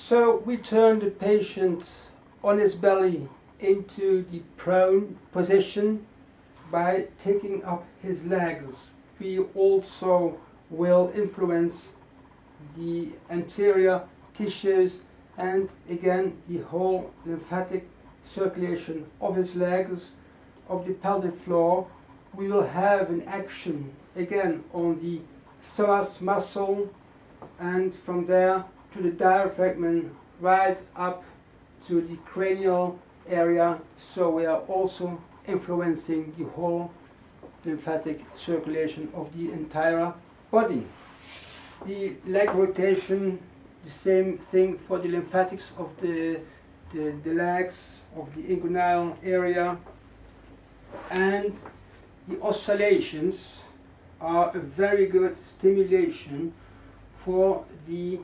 So we turn the patient on his belly into the prone position by taking up his legs. We also will influence the anterior tissues and again the whole lymphatic circulation of his legs, of the pelvic floor. We will have an action again on the psoas muscle, and from there to the diaphragm, right up to the cranial area. So we are also influencing the whole lymphatic circulation of the entire body. The leg rotation, the same thing for the lymphatics of the legs, of the inguinal area, and the oscillations are a very good stimulation for the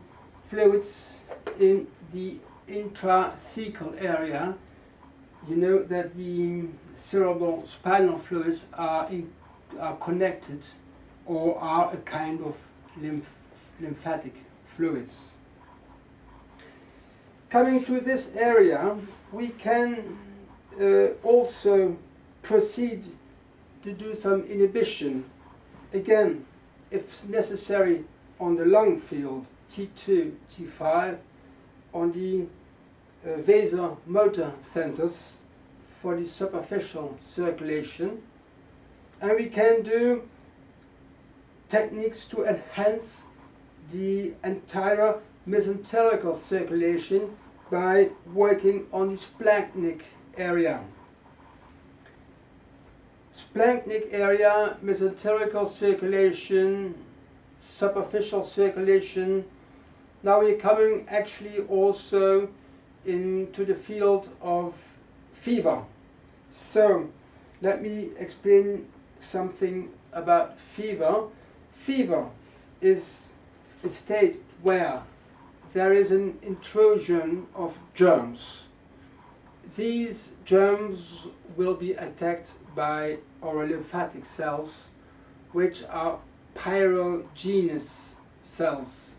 fluids in the intrathecal area. You know that the cerebral spinal fluids are connected or are a kind of lymphatic fluids. Coming to this area, we can also proceed to do some inhibition, again, if necessary, on the lung field, T2, T5, on the vasomotor centers for the superficial circulation. And we can do techniques to enhance the entire mesenterical circulation by working on the splanchnic area. Splanchnic area, mesenterical circulation, superficial circulation. Now we're coming actually also into the field of fever. So let me explain something about fever. Fever is a state where there is an intrusion of germs. These germs will be attacked by our lymphatic cells, which are pyrogenous cells.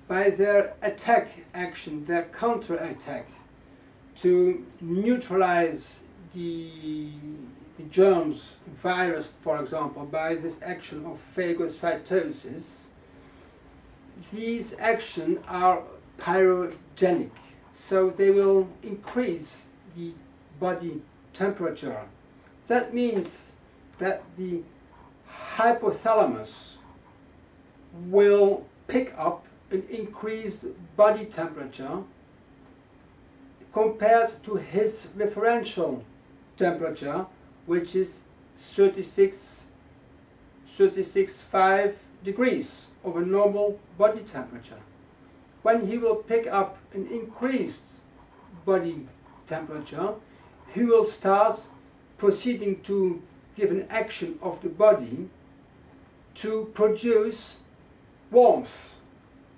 By their attack action, their counterattack, to neutralize the germs, virus for example, by this action of phagocytosis, these actions are pyrogenic, so they will increase the body temperature. That means that the hypothalamus will pick up an increased body temperature compared to his referential temperature, which is 36.5 degrees of a normal body temperature. When he will pick up an increased body temperature, he will start proceeding to give an action of the body to produce warmth,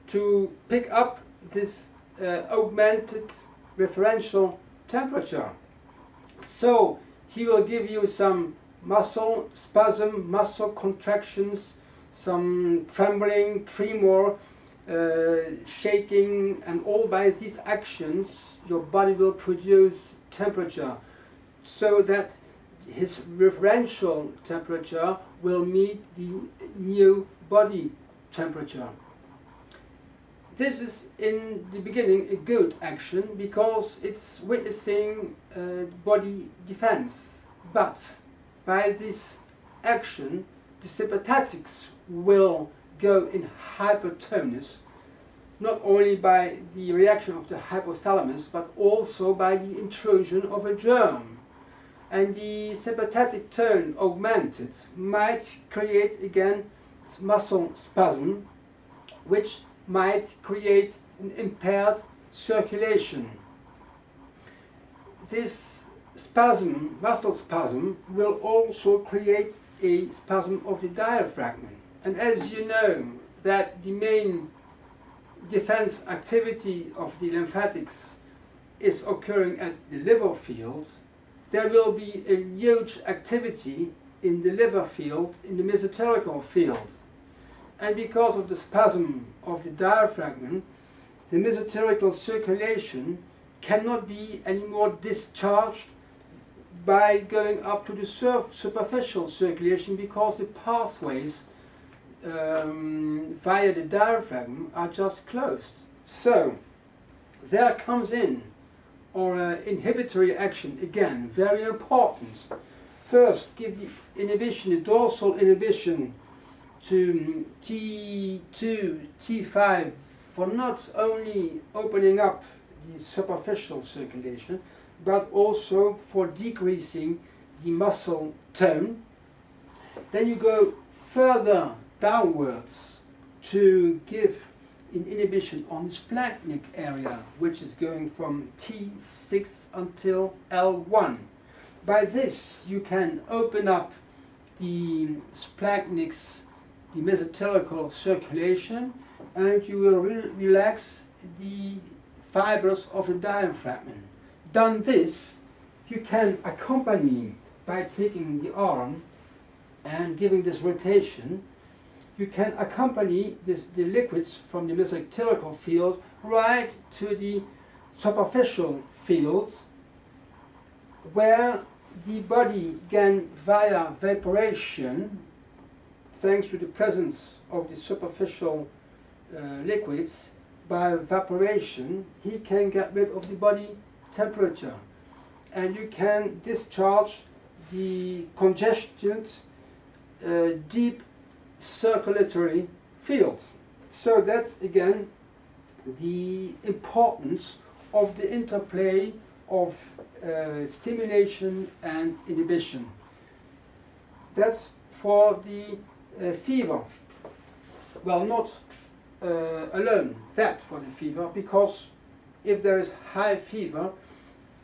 to pick up this augmented referential temperature. So he will give you some muscle spasm, muscle contractions, some trembling, tremor, shaking, and all by these actions your body will produce temperature, so that his referential temperature will meet the new body temperature. This is in the beginning a good action because it's witnessing body defense, but by this action the sympathetics will go in hypertonus, not only by the reaction of the hypothalamus but also by the intrusion of a germ. And the sympathetic tone augmented might create again muscle spasm, which might create an impaired circulation. This spasm, muscle spasm, will also create a spasm of the diaphragm. And as you know that the main defense activity of the lymphatics is occurring at the liver field, there will be a huge activity in the liver field, in the mesenterical field. And because of the spasm of the diaphragm, the mesothelial circulation cannot be anymore discharged by going up to the superficial circulation, because the pathways via the diaphragm are just closed. So there comes in or inhibitory action, again, very important. First, give the inhibition, the dorsal inhibition to T2, T5, for not only opening up the superficial circulation, but also for decreasing the muscle tone. Then you go further downwards to give an inhibition on the splanchnic area, which is going from T6 until L1. By this you can open up the splanchnics, the mesothelial circulation, and you will relax the fibers of the diaphragm. Done this, you can accompany, by taking the arm and giving this rotation, you can accompany the liquids from the mesothelial field right to the superficial field, where the body can, via vaporation, thanks to the presence of the superficial liquids, by evaporation, he can get rid of the body temperature, and you can discharge the congested deep circulatory field. So that's again the importance of the interplay of stimulation and inhibition. That's for the fever. Well, not alone that for the fever, because if there is high fever,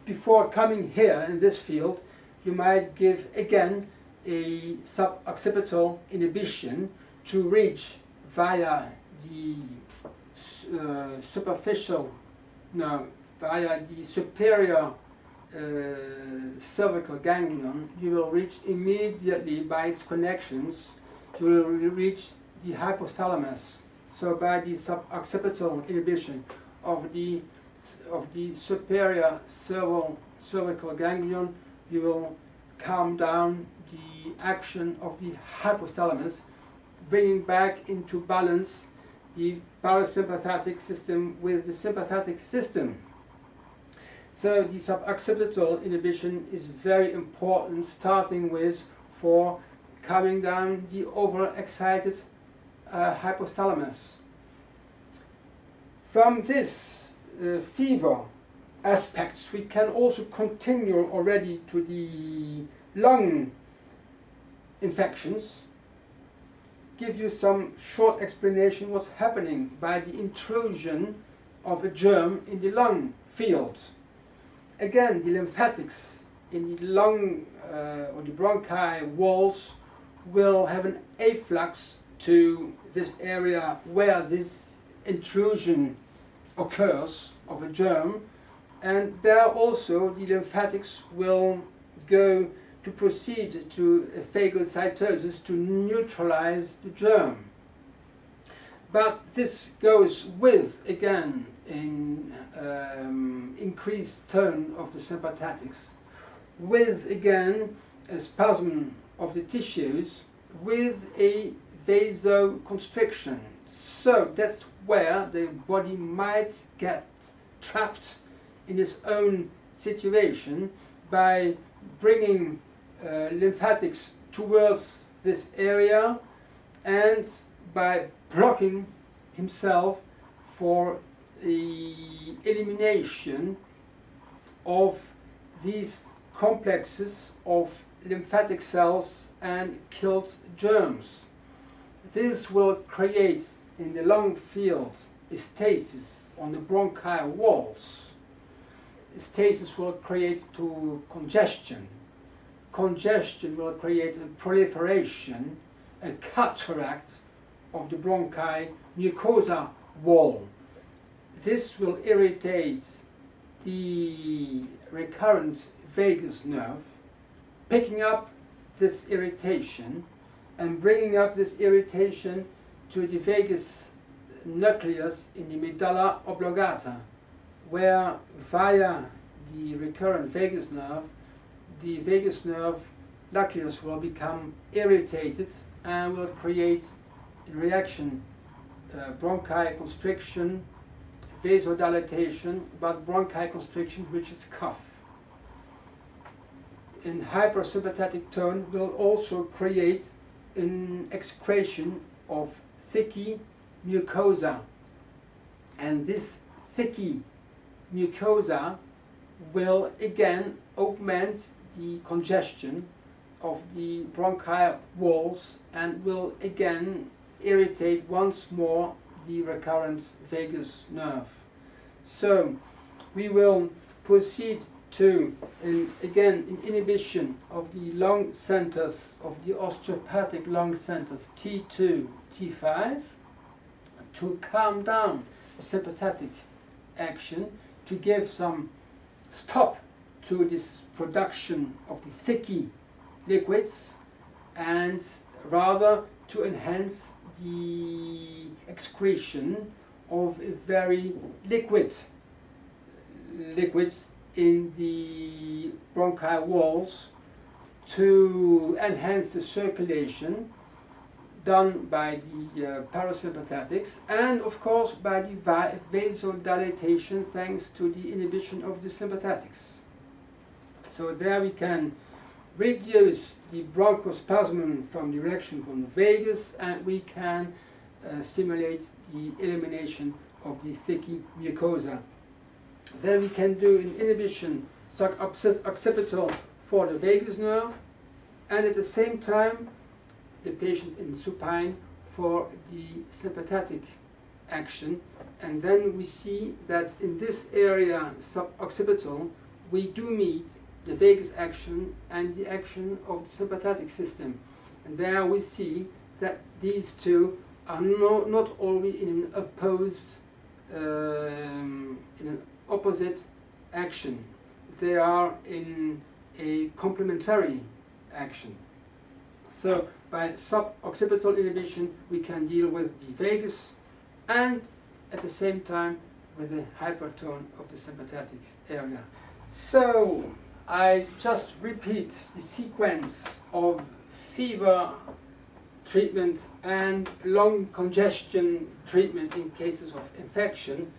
before coming here in this field, you might give again a suboccipital inhibition to reach via the via the superior cervical ganglion. You will reach immediately by its connections, you will reach the hypothalamus. So by the suboccipital inhibition of the superior cervical ganglion, you will calm down the action of the hypothalamus, bringing back into balance the parasympathetic system with the sympathetic system. So the suboccipital inhibition is very important, starting with for calming down the overexcited hypothalamus. From this fever aspects, we can also continue already to the lung infections. Give you some short explanation what's happening by the intrusion of a germ in the lung field. Again, the lymphatics in the lung or the bronchi walls will have an efflux to this area where this intrusion occurs of a germ, and there also the lymphatics will go to proceed to phagocytosis to neutralize the germ. But this goes with, again, an increased tone of the sympathetics, with, again, a spasm of the tissues, with a vasoconstriction. So that's where the body might get trapped in its own situation by bringing lymphatics towards this area and by blocking himself for the elimination of these complexes of lymphatic cells and killed germs. This will create in the lung field a stasis on the bronchi walls. Stasis will create to congestion. Congestion will create a proliferation, a cataract of the bronchi mucosa wall. This will irritate the recurrent vagus nerve, picking up this irritation and bringing up this irritation to the vagus nucleus in the medulla oblongata, where via the recurrent vagus nerve, the vagus nerve nucleus will become irritated and will create a reaction, bronchoconstriction, vasodilatation, but bronchoconstriction, which is cough. In hypersympathetic tone will also create an excretion of thicky mucosa, and this thicky mucosa will again augment the congestion of the bronchial walls and will again irritate once more the recurrent vagus nerve. So we will proceed to again inhibition of the lung centers, of the osteopathic lung centers T2, T5, to calm down the sympathetic action, to give some stop to this production of the thicky liquids, and rather to enhance the excretion of very liquids in the bronchial walls, to enhance the circulation done by the parasympathetics, and of course by the vasodilatation thanks to the inhibition of the sympathetics. So there we can reduce the bronchospasm from the reaction from the vagus, and we can stimulate the elimination of the thicky mucosa. Then we can do an inhibition occipital for the vagus nerve, and at the same time the patient in supine for the sympathetic action. And then we see that in this area suboccipital we do meet the vagus action and the action of the sympathetic system, and there we see that these two are not only in an opposite action, they are in a complementary action. So by suboccipital inhibition we can deal with the vagus and at the same time with the hypertone of the sympathetic area. So I just repeat the sequence of fever treatment and lung congestion treatment in cases of infection.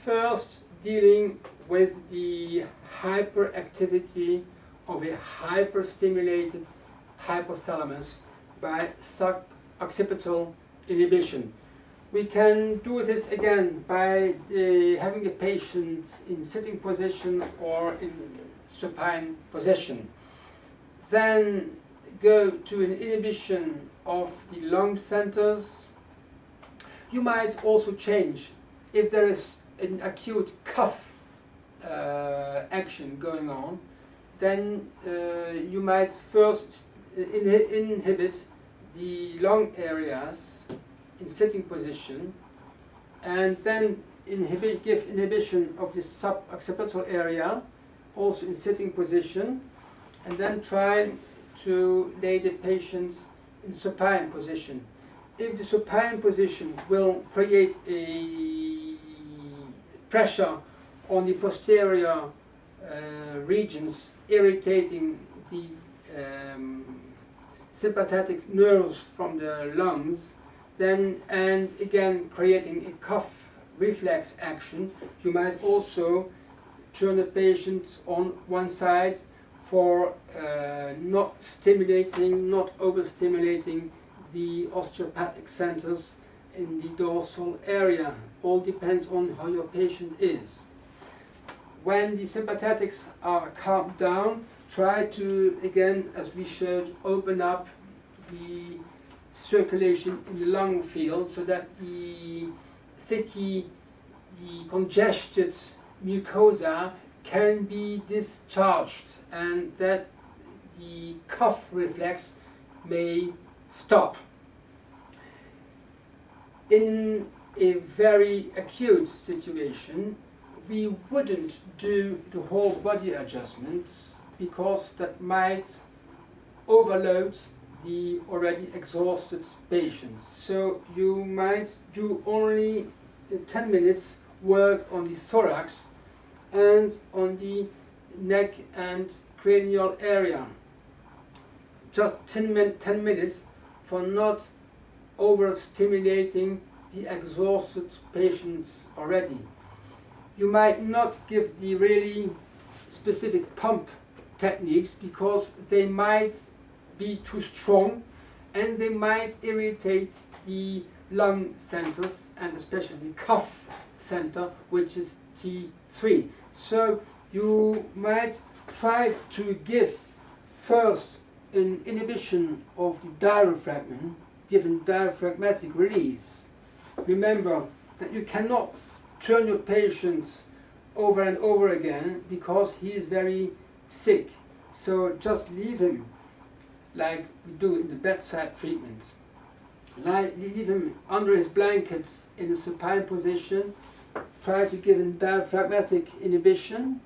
First, dealing with the hyperactivity of a hyperstimulated hypothalamus by suboccipital inhibition. We can do this again by having a patient in sitting position or in supine position. Then go to an inhibition of the lung centers. You might also change if there is an acute cough action going on. Then you might first inhibit the lung areas in sitting position, and then give inhibition of the suboccipital area also in sitting position, and then try to lay the patients in supine position. If the supine position will create a pressure on the posterior regions, irritating the sympathetic nerves from the lungs, then, and again creating a cough reflex action, you might also turn the patient on one side for not overstimulating the osteopathic centers in the dorsal area. All depends on how your patient is. When the sympathetics are calmed down, try to, again, as we showed, open up the circulation in the lung field so that the congested mucosa can be discharged and that the cough reflex may stop. In a very acute situation, we wouldn't do the whole body adjustment because that might overload the already exhausted patients. So you might do only 10 minutes work on the thorax and on the neck and cranial area. Just 10 minutes for not overstimulating the exhausted patients already. You might not give the really specific pump techniques because they might be too strong and they might irritate the lung centers and especially the cuff center, which is T3. So you might try to give first an inhibition of the diaphragm, given diaphragmatic release. Remember that you cannot turn your patient over and over again because he is very sick. So just leave him like we do in the bedside treatment. Leave him under his blankets in a supine position. Try to give him diaphragmatic inhibition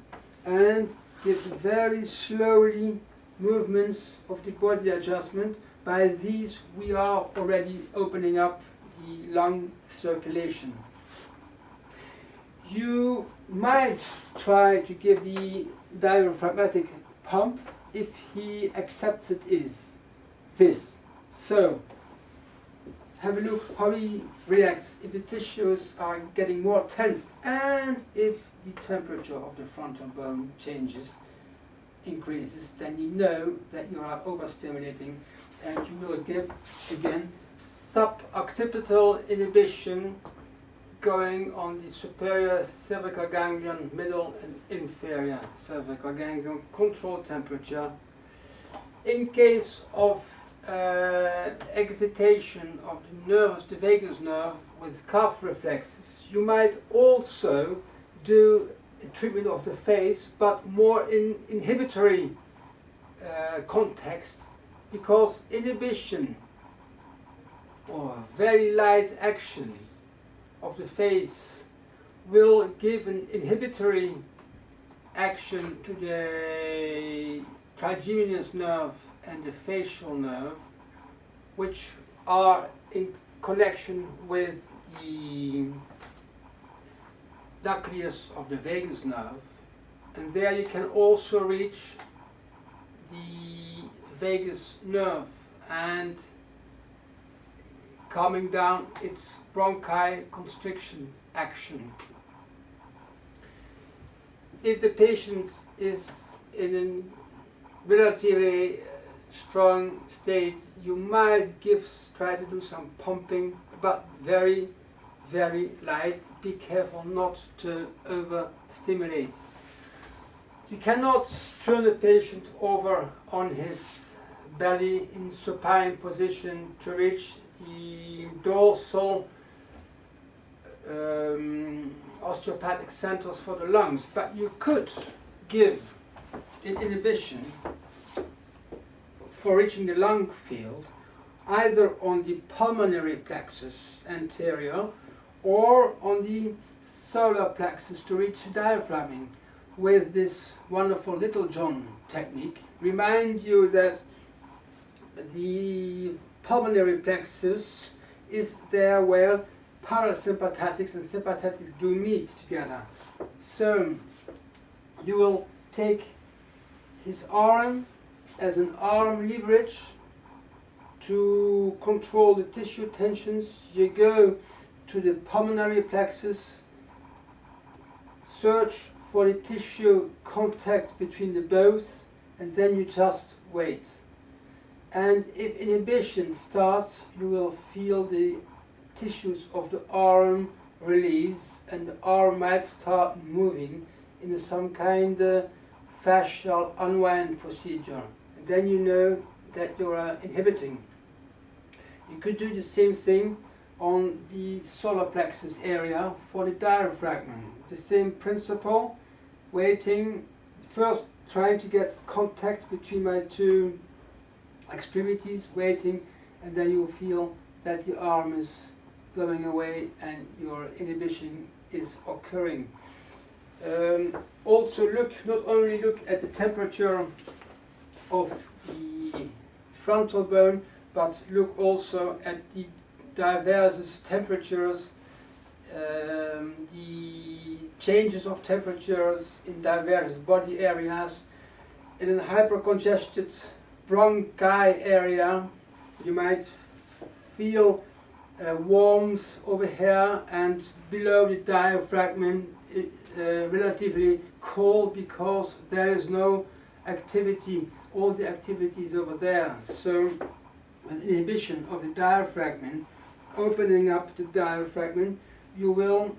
and give very slowly movements of the body adjustment. By these we are already opening up the lung circulation. You might try to give the diaphragmatic pump if he accepts it is this. So have a look how he reacts if the tissues are getting more tense and if the temperature of the frontal bone increases, then you know that you are overstimulating, and you will give again suboccipital inhibition going on the superior cervical ganglion, middle and inferior cervical ganglion, control temperature. In case of excitation of the nerves, the vagus nerve with calf reflexes, you might also do a treatment of the face, but more in inhibitory context, because inhibition or very light action of the face will give an inhibitory action to the trigeminous nerve and the facial nerve, which are in connection with the nucleus of the vagus nerve, and there you can also reach the vagus nerve and calming down its bronchi constriction action. If the patient is in a relatively strong state, you might try to do some pumping, but very, very light. Be careful not to overstimulate. You cannot turn the patient over on his belly in supine position to reach the dorsal osteopathic centers for the lungs, but you could give an inhibition for reaching the lung field either on the pulmonary plexus anterior or on the solar plexus to reach the diaphragm with this wonderful Little John technique. Remind you that the pulmonary plexus is there where parasympathetics and sympathetics do meet together. So you will take his arm as an arm leverage to control the tissue tensions. You go to the pulmonary plexus, search for the tissue contact between the both, and then you just wait. And if inhibition starts, you will feel the tissues of the arm release, and the arm might start moving in some kind of fascial unwind procedure. And then you know that you are inhibiting. You could do the same thing on the solar plexus area for the diaphragm. The same principle, waiting, first trying to get contact between my two extremities, waiting, and then you feel that the arm is going away and your inhibition is occurring. Also not only look at the temperature of the frontal bone, but look also at the diverse temperatures, the changes of temperatures in diverse body areas. In a hypercongested bronchi area, you might feel warmth over here, and below the diaphragm relatively cold because there is no activity, all the activity is over there. So an inhibition of the diaphragm, opening up the diaphragm, you will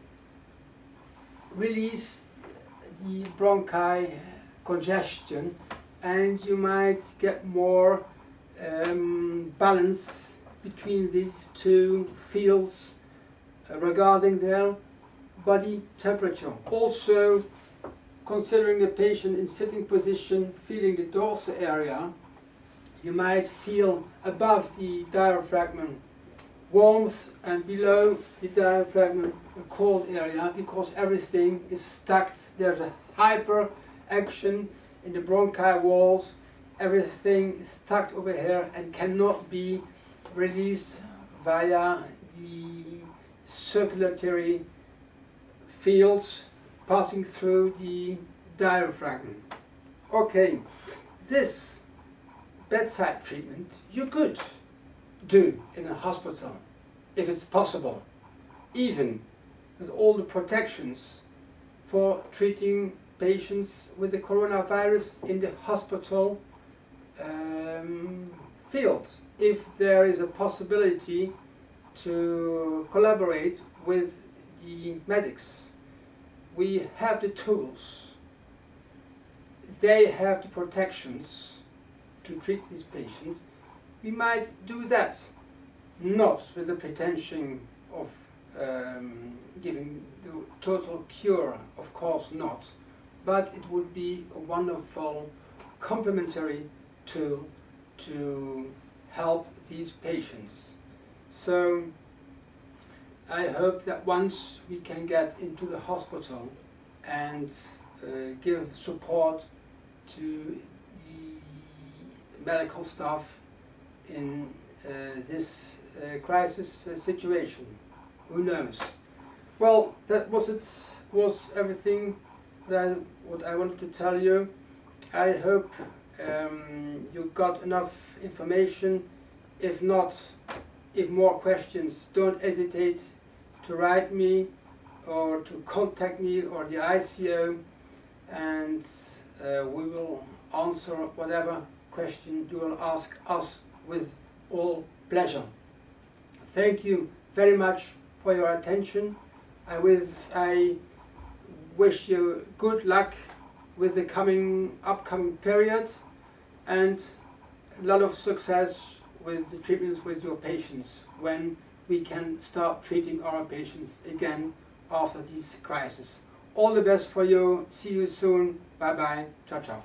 release the bronchi congestion, and you might get more balance between these two fields regarding their body temperature. Also, considering the patient in sitting position, feeling the dorsal area, you might feel above the diaphragm warmth and below the diaphragm a cold area, because everything is stuck. There's a hyper action in the bronchi walls. Everything is stuck over here and cannot be released via the circulatory fields passing through the diaphragm. Okay, this bedside treatment you could do in a hospital if it's possible, even with all the protections for treating patients with the coronavirus in the hospital field. If there is a possibility to collaborate with the medics, we have the tools, they have the protections to treat these patients. We might do that, not with the pretension of giving the total cure, of course not, but it would be a wonderful complementary tool to help these patients. So I hope that once we can get into the hospital and give support to the medical staff in this crisis situation. Who knows? Well, that was it. Was everything that what I wanted to tell you. I hope you got enough information. If not, if more questions, don't hesitate to write me or to contact me or the ICO, and we will answer whatever question you will ask us with all pleasure. Thank you very much for your attention. I wish you good luck with the upcoming period, and a lot of success with the treatments with your patients when we can start treating our patients again after this crisis. All the best for you. See you soon. Bye bye. Ciao ciao.